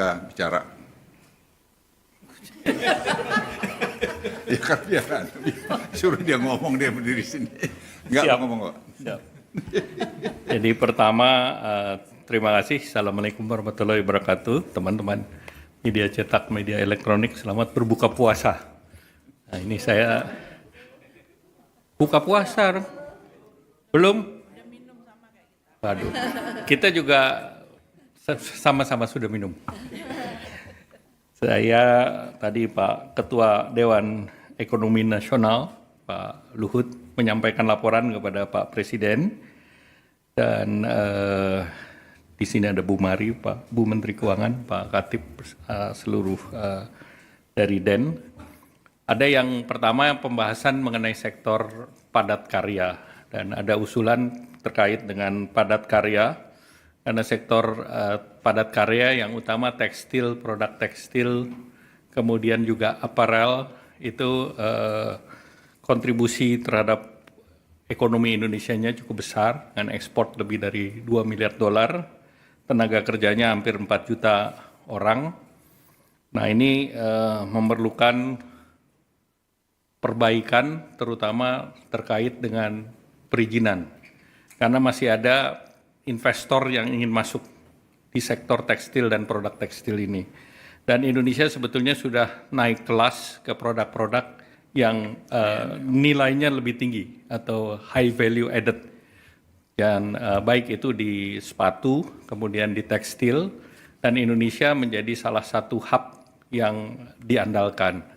bisa bicara. Ya kan biar suruh dia ngomong, dia berdiri sini. Enggak ngomong kok. Siap. Jadi pertama, terima kasih. Assalamualaikum warahmatullahi wabarakatuh, teman-teman media cetak, media elektronik. Selamat berbuka puasa. Nah, ini saya buka puasa, belum? Waduh, kita juga sama-sama sudah minum. Saya tadi Pak Ketua Dewan Ekonomi Nasional, Pak Luhut, menyampaikan laporan kepada Pak Presiden, dan di sini ada Bu Mari, Pak Bu Menteri Keuangan, Pak Katib, seluruh dari DEN. Ada yang pertama pembahasan mengenai sektor padat karya, dan ada usulan terkait dengan padat karya. Karena sektor padat karya yang utama tekstil, produk tekstil, kemudian juga aparel, itu kontribusi terhadap ekonomi Indonesianya cukup besar, dengan ekspor lebih dari 2 miliar dolar, tenaga kerjanya hampir 4 juta orang. Nah, ini memerlukan perbaikan, terutama terkait dengan perizinan, karena masih ada investor yang ingin masuk di sektor tekstil dan produk tekstil ini. Dan Indonesia sebetulnya sudah naik kelas ke produk-produk yang nilainya lebih tinggi atau high value added. Dan baik itu di sepatu, kemudian di tekstil, dan Indonesia menjadi salah satu hub yang diandalkan.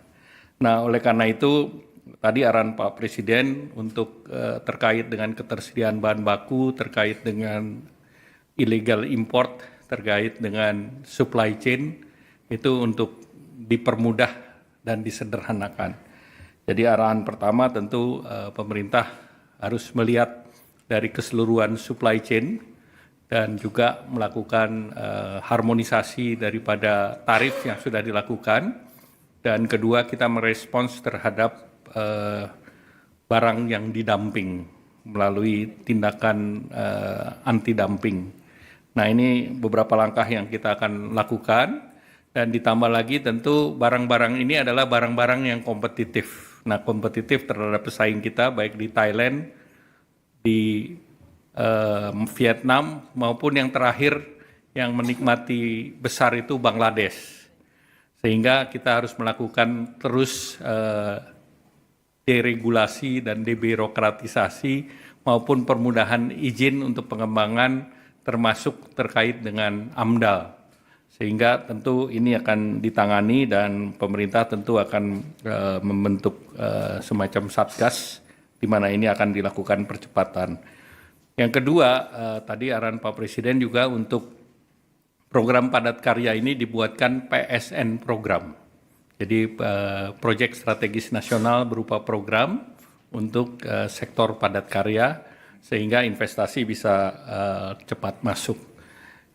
Nah, oleh karena itu tadi arahan Pak Presiden untuk terkait dengan ketersediaan bahan baku, terkait dengan illegal import, terkait dengan supply chain, itu untuk dipermudah dan disederhanakan. Jadi arahan pertama tentu pemerintah harus melihat dari keseluruhan supply chain dan juga melakukan harmonisasi daripada tarif yang sudah dilakukan. Dan kedua, kita merespons terhadap barang yang didumping melalui tindakan anti-dumping. Nah, ini beberapa langkah yang kita akan lakukan, dan ditambah lagi tentu barang-barang ini adalah barang-barang yang kompetitif. Nah, kompetitif terhadap pesaing kita baik di Thailand, di Vietnam, maupun yang terakhir yang menikmati besar itu Bangladesh. Sehingga kita harus melakukan terus deregulasi dan debirokratisasi maupun permudahan izin untuk pengembangan, termasuk terkait dengan AMDAL. Sehingga tentu ini akan ditangani, dan pemerintah tentu akan membentuk semacam satgas di mana ini akan dilakukan percepatan. Yang kedua, tadi arahan Pak Presiden juga untuk program padat karya ini dibuatkan PSN program. Jadi proyek strategis nasional berupa program untuk sektor padat karya, sehingga investasi bisa cepat masuk.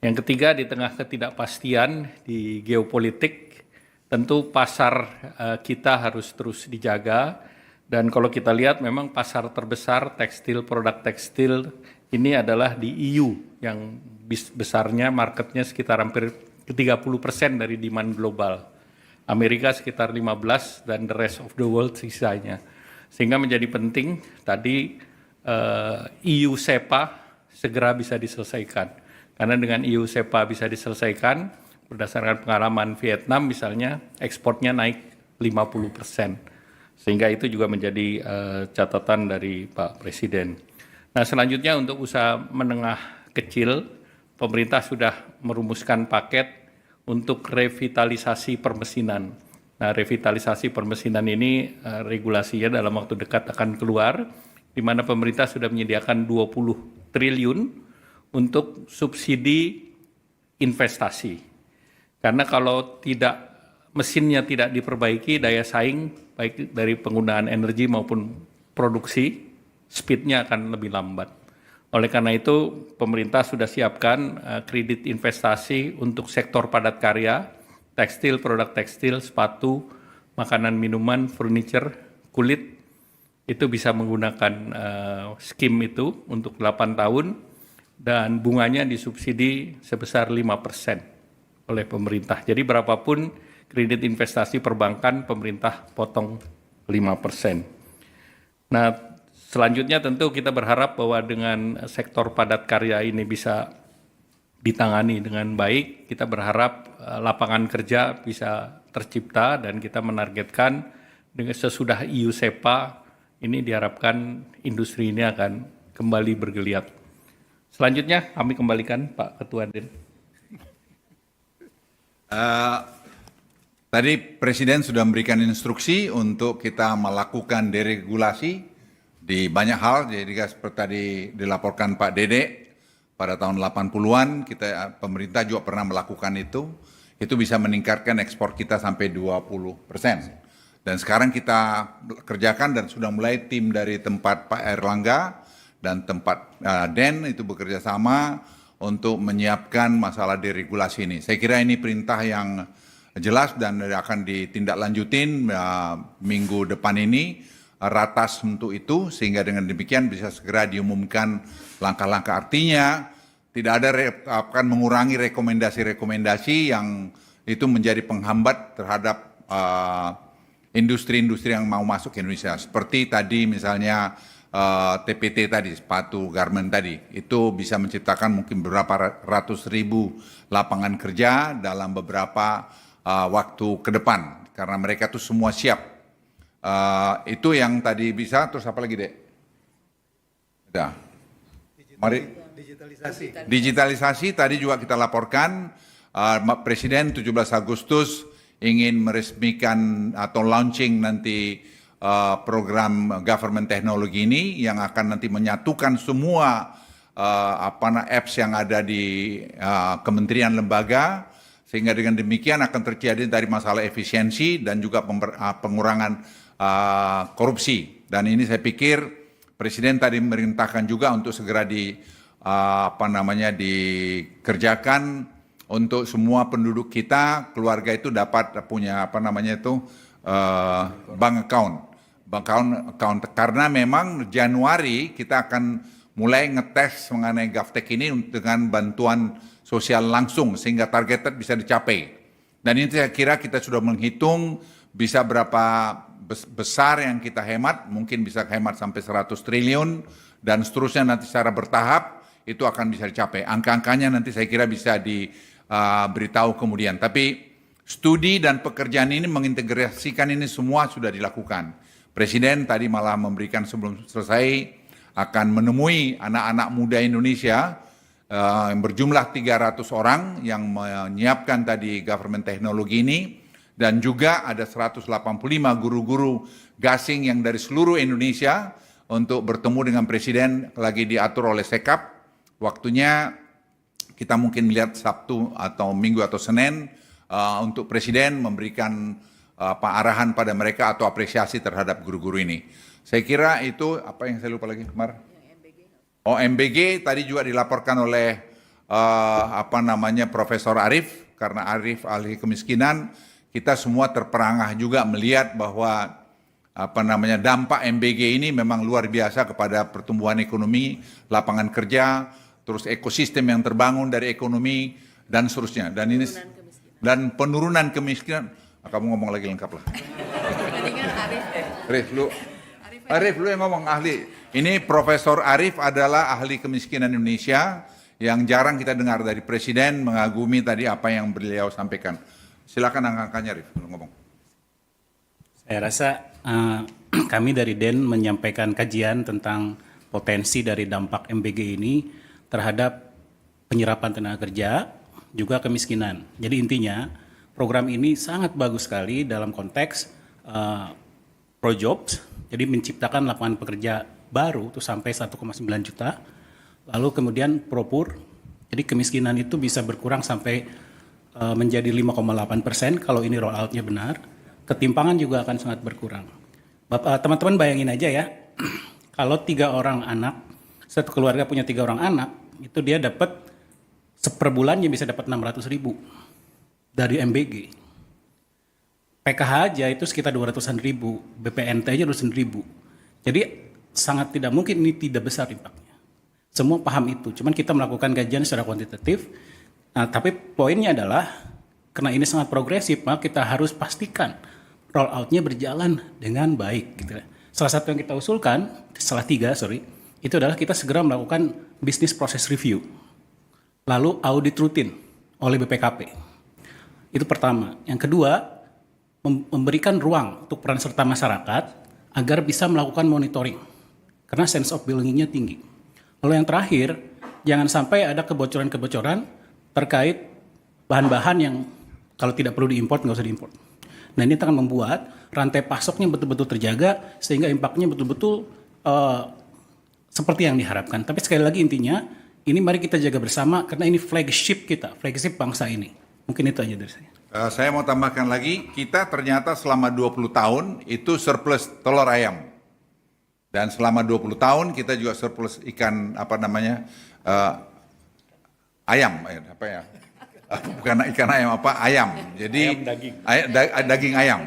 Yang ketiga, di tengah ketidakpastian di geopolitik, tentu pasar kita harus terus dijaga. Dan kalau kita lihat memang pasar terbesar tekstil, produk tekstil ini adalah di EU, yang besarnya marketnya sekitar hampir 30% dari demand global. Amerika sekitar 15%, dan the rest of the world sisanya. Sehingga menjadi penting tadi EU SEPA segera bisa diselesaikan. Karena dengan EU SEPA bisa diselesaikan, berdasarkan pengalaman Vietnam misalnya, ekspornya naik 50%. Sehingga itu juga menjadi catatan dari Pak Presiden. Nah, selanjutnya untuk usaha menengah kecil, pemerintah sudah merumuskan paket untuk revitalisasi permesinan. Nah, revitalisasi permesinan ini regulasinya dalam waktu dekat akan keluar, di mana pemerintah sudah menyediakan 20 triliun untuk subsidi investasi. Karena kalau mesinnya tidak diperbaiki, daya saing baik dari penggunaan energi maupun produksi, speednya akan lebih lambat. Oleh karena itu, pemerintah sudah siapkan kredit investasi untuk sektor padat karya, tekstil, produk tekstil, sepatu, makanan, minuman, furniture, kulit, itu bisa menggunakan skim itu untuk 8 tahun, dan bunganya disubsidi sebesar 5%. oleh pemerintah. Jadi berapapun kredit investasi perbankan, pemerintah potong 5%. Nah, selanjutnya tentu kita berharap bahwa dengan sektor padat karya ini bisa ditangani dengan baik. Kita berharap lapangan kerja bisa tercipta dan kita menargetkan dengan sesudah EU SEPA ini diharapkan industri ini akan kembali bergeliat. Selanjutnya kami kembalikan Pak Ketua Den. Tadi Presiden sudah memberikan instruksi untuk kita melakukan deregulasi di banyak hal. Jadi seperti tadi dilaporkan Pak Dede, pada tahun 80-an pemerintah juga pernah melakukan itu. Itu bisa meningkatkan ekspor kita sampai 20%. Dan sekarang kita kerjakan dan sudah mulai tim dari tempat Pak Erlangga dan tempat Den itu bekerja sama untuk menyiapkan masalah deregulasi ini. Saya kira ini perintah yang jelas dan akan ditindaklanjutin minggu depan ini ratas untuk itu, sehingga dengan demikian bisa segera diumumkan langkah-langkah. Artinya tidak ada akan mengurangi rekomendasi-rekomendasi yang itu menjadi penghambat terhadap industri-industri yang mau masuk ke Indonesia. Seperti tadi misalnya TPT tadi, sepatu garment tadi, itu bisa menciptakan mungkin beberapa ratus ribu lapangan kerja dalam beberapa waktu ke depan. Karena mereka tuh semua siap. Itu yang tadi bisa, terus apa lagi Dek? Udah. Mari. Digitalisasi tadi juga kita laporkan, Presiden 17 Agustus ingin meresmikan atau launching nanti program government teknologi ini yang akan nanti menyatukan semua apps yang ada di kementerian lembaga, sehingga dengan demikian akan terjadi dari masalah efisiensi dan juga pengurangan korupsi. Dan ini saya pikir Presiden tadi memerintahkan juga untuk segera dikerjakan untuk semua penduduk kita, keluarga itu dapat punya bank account. Karena memang Januari kita akan mulai ngetes mengenai GovTech ini dengan bantuan sosial langsung sehingga target bisa dicapai. Dan ini saya kira kita sudah menghitung bisa berapa besar yang kita hemat, mungkin bisa hemat sampai 100 triliun dan seterusnya nanti secara bertahap itu akan bisa dicapai. Angka-angkanya nanti saya kira bisa diberitahu kemudian. Tapi studi dan pekerjaan ini mengintegrasikan ini semua sudah dilakukan. Presiden tadi malah memberikan sebelum selesai akan menemui anak-anak muda Indonesia yang berjumlah 300 orang yang menyiapkan tadi government teknologi ini, dan juga ada 185 guru-guru gasing yang dari seluruh Indonesia untuk bertemu dengan Presiden, lagi diatur oleh Sekap. Waktunya kita mungkin melihat Sabtu atau Minggu atau Senin untuk Presiden memberikan arahan pada mereka atau apresiasi terhadap guru-guru ini. Saya kira itu, apa yang saya lupa lagi, Mar? MBG tadi juga dilaporkan oleh Profesor Arif, karena Arif ahli kemiskinan, kita semua terperangah juga melihat bahwa dampak MBG ini memang luar biasa kepada pertumbuhan ekonomi, lapangan kerja, terus ekosistem yang terbangun dari ekonomi dan seterusnya. Dan ini dan penurunan kemiskinan. Kamu ngomong lagi lengkap lah. Arif lu yang ngomong ahli. Ini Profesor Arif adalah ahli kemiskinan Indonesia yang jarang kita dengar dari Presiden, mengagumi tadi apa yang beliau sampaikan. Silakan angka-angkanya Arif, lu ngomong. Saya rasa kami dari DEN menyampaikan kajian tentang potensi dari dampak MBG ini terhadap penyerapan tenaga kerja, juga kemiskinan. Jadi intinya program ini sangat bagus sekali dalam konteks Projobs, jadi menciptakan lapangan pekerja baru itu sampai 1,9 juta. Lalu kemudian Propur, jadi kemiskinan itu bisa berkurang sampai menjadi 5,8% kalau ini roll out-nya benar. Ketimpangan juga akan sangat berkurang. Teman-teman bayangin aja ya, kalau 3 orang anak, satu keluarga punya 3 orang anak, itu dia dapat per bulannya bisa dapat 600.000 dari MBG. PKH aja itu sekitar 200-an ribu, BPNT aja 200-an ribu. Jadi sangat tidak mungkin ini tidak besar impaknya. Semua paham itu, cuman kita melakukan kajian secara kuantitatif. Nah, tapi poinnya adalah karena ini sangat progresif, maka kita harus pastikan roll out-nya berjalan dengan baik. Gitu. Salah satu yang kita usulkan, salah tiga, itu adalah kita segera melakukan business process review. Lalu audit rutin oleh BPKP. Itu pertama. Yang kedua, memberikan ruang untuk peran serta masyarakat agar bisa melakukan monitoring. Karena sense of belonging-nya tinggi. Lalu yang terakhir, jangan sampai ada kebocoran-kebocoran terkait bahan-bahan yang kalau tidak perlu diimport, nggak usah diimport. Nah ini akan membuat rantai pasoknya betul-betul terjaga sehingga impact-nya betul-betul seperti yang diharapkan. Tapi sekali lagi intinya, ini mari kita jaga bersama karena ini flagship kita, flagship bangsa ini. Mungkin itu aja dari saya. Saya mau tambahkan lagi, kita ternyata selama 20 tahun itu surplus telur ayam. Dan selama 20 tahun kita juga surplus ikan ayam, bukan ikan ayam, ayam. Jadi daging ayam.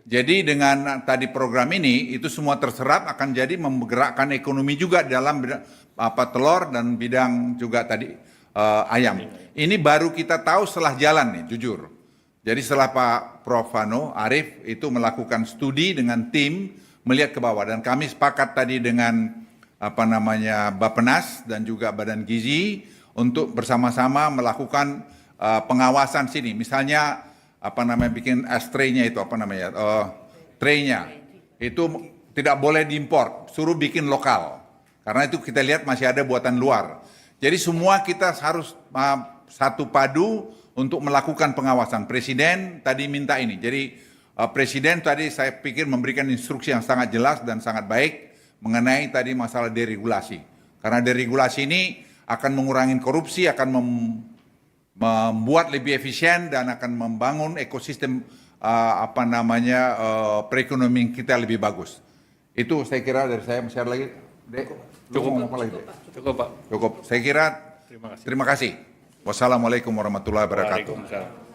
Jadi dengan tadi program ini itu semua terserap akan jadi menggerakkan ekonomi juga dalam telur dan bidang juga tadi ayam. Ini baru kita tahu setelah jalan nih, jujur. Jadi setelah Pak Prof. Arief itu melakukan studi dengan tim melihat ke bawah dan kami sepakat tadi dengan Bappenas dan juga Badan Gizi untuk bersama-sama melakukan pengawasan sini. Misalnya bikin tray-nya itu tray-nya itu tidak boleh diimpor, suruh bikin lokal. Karena itu kita lihat masih ada buatan luar. Jadi semua kita harus satu padu untuk melakukan pengawasan. Presiden tadi minta ini. Jadi Presiden tadi saya pikir memberikan instruksi yang sangat jelas dan sangat baik mengenai tadi masalah deregulasi. Karena deregulasi ini akan mengurangi korupsi, akan membuat lebih efisien dan akan membangun ekosistem perekonomian kita lebih bagus. Itu saya kira dari saya. Masih ada lagi, Dek? Cukup, apa lagi, Dek? Cukup, Pak. Cukup. Saya kira Terima kasih. terima kasih. Wassalamualaikum warahmatullahi wabarakatuh. Waalaikumsalam.